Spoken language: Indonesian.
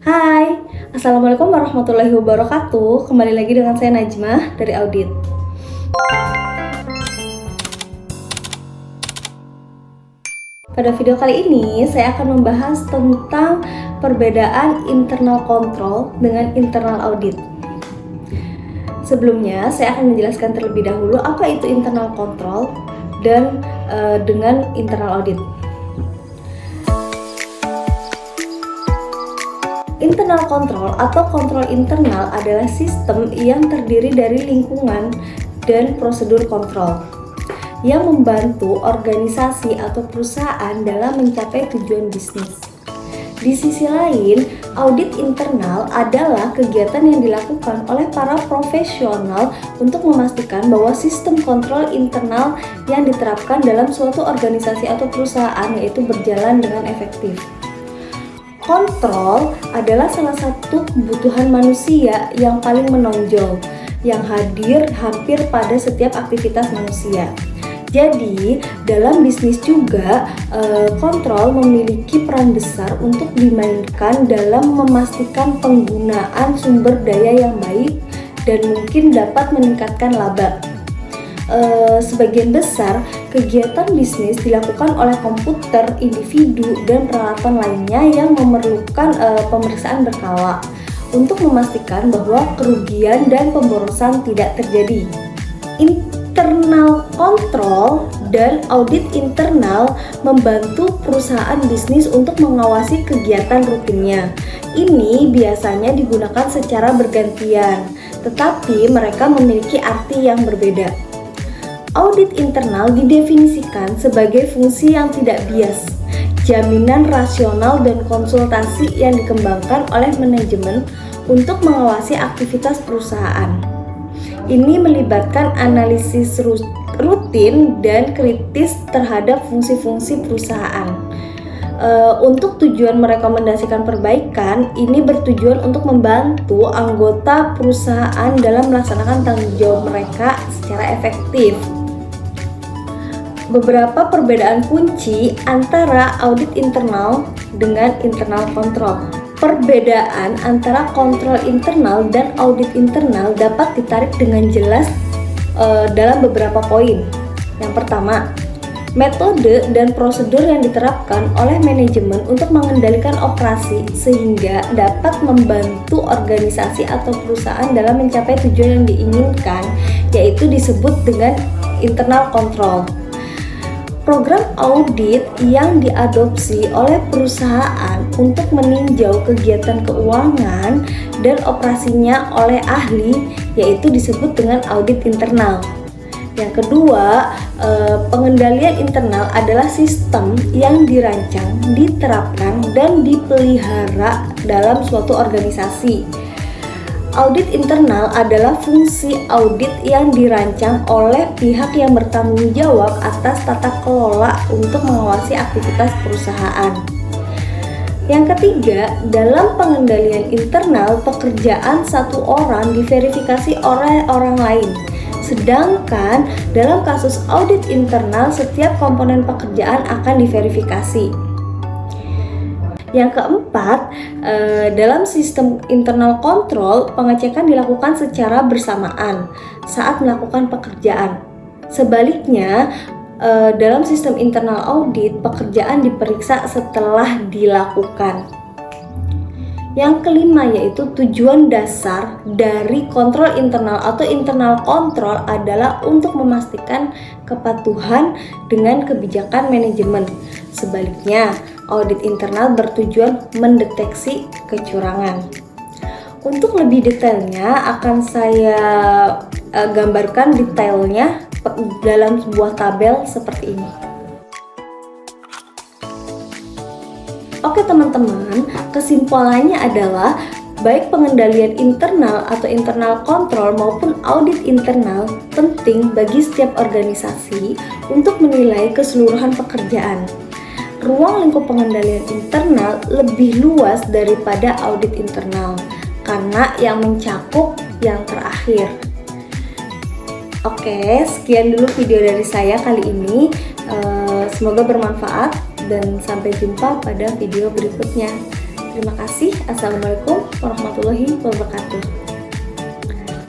Hai, Assalamualaikum warahmatullahi wabarakatuh. Kembali lagi dengan saya Najmah dari Audit. Pada video kali ini, saya akan membahas tentang perbedaan internal control dengan internal audit. Sebelumnya, saya akan menjelaskan terlebih dahulu apa itu internal control dan dengan internal audit. Internal control atau kontrol internal adalah sistem yang terdiri dari lingkungan dan prosedur kontrol yang membantu organisasi atau perusahaan dalam mencapai tujuan bisnis. Di sisi lain, audit internal adalah kegiatan yang dilakukan oleh para profesional untuk memastikan bahwa sistem kontrol internal yang diterapkan dalam suatu organisasi atau perusahaan yaitu berjalan dengan efektif. Kontrol adalah salah satu kebutuhan manusia yang paling menonjol, yang hadir hampir pada setiap aktivitas manusia. Jadi, dalam bisnis juga, kontrol memiliki peran besar untuk dimainkan dalam memastikan penggunaan sumber daya yang baik dan mungkin dapat meningkatkan laba. Sebagian besar kegiatan bisnis dilakukan oleh komputer, individu, dan peralatan lainnya yang memerlukan pemeriksaan berkala untuk memastikan bahwa kerugian dan pemborosan tidak terjadi. Internal control dan audit internal membantu perusahaan bisnis untuk mengawasi kegiatan rutinnya. Ini biasanya digunakan secara bergantian, tetapi mereka memiliki arti yang berbeda. Audit internal didefinisikan sebagai fungsi yang tidak bias, jaminan rasional dan konsultasi yang dikembangkan oleh manajemen untuk mengawasi aktivitas perusahaan. Ini melibatkan analisis rutin dan kritis terhadap fungsi-fungsi perusahaan. Untuk tujuan merekomendasikan perbaikan, ini bertujuan untuk membantu anggota perusahaan dalam melaksanakan tanggung jawab mereka secara efektif. Beberapa perbedaan kunci antara audit internal dengan internal control. Perbedaan antara kontrol internal dan audit internal dapat ditarik dengan jelas dalam beberapa poin. Yang pertama, metode dan prosedur yang diterapkan oleh manajemen untuk mengendalikan operasi sehingga dapat membantu organisasi atau perusahaan dalam mencapai tujuan yang diinginkan, yaitu disebut dengan internal control. Program audit yang diadopsi oleh perusahaan untuk meninjau kegiatan keuangan dan operasinya oleh ahli, yaitu disebut dengan audit internal. Yang kedua, pengendalian internal adalah sistem yang dirancang, diterapkan, dan dipelihara dalam suatu organisasi. Audit internal adalah fungsi audit yang dirancang oleh pihak yang bertanggung jawab atas tata kelola untuk mengawasi aktivitas perusahaan. Yang ketiga, dalam pengendalian internal, pekerjaan satu orang diverifikasi oleh orang lain. Sedangkan dalam kasus audit internal, setiap komponen pekerjaan akan diverifikasi. Yang keempat, dalam sistem internal control, pengecekan dilakukan secara bersamaan saat melakukan pekerjaan. Sebaliknya, dalam sistem internal audit, pekerjaan diperiksa setelah dilakukan. Yang kelima, yaitu tujuan dasar dari kontrol internal atau internal control adalah untuk memastikan kepatuhan dengan kebijakan manajemen. Sebaliknya, audit internal bertujuan mendeteksi kecurangan. Untuk lebih detailnya akan saya gambarkan detailnya dalam sebuah tabel seperti ini. Oke teman-teman, kesimpulannya adalah baik pengendalian internal atau internal control maupun audit internal penting bagi setiap organisasi untuk menilai keseluruhan pekerjaan. Ruang lingkup pengendalian internal lebih luas daripada audit internal karena yang mencakup yang terakhir. Oke, sekian dulu video dari saya kali ini. Semoga bermanfaat dan sampai jumpa pada video berikutnya. Terima kasih. Assalamualaikum warahmatullahi wabarakatuh.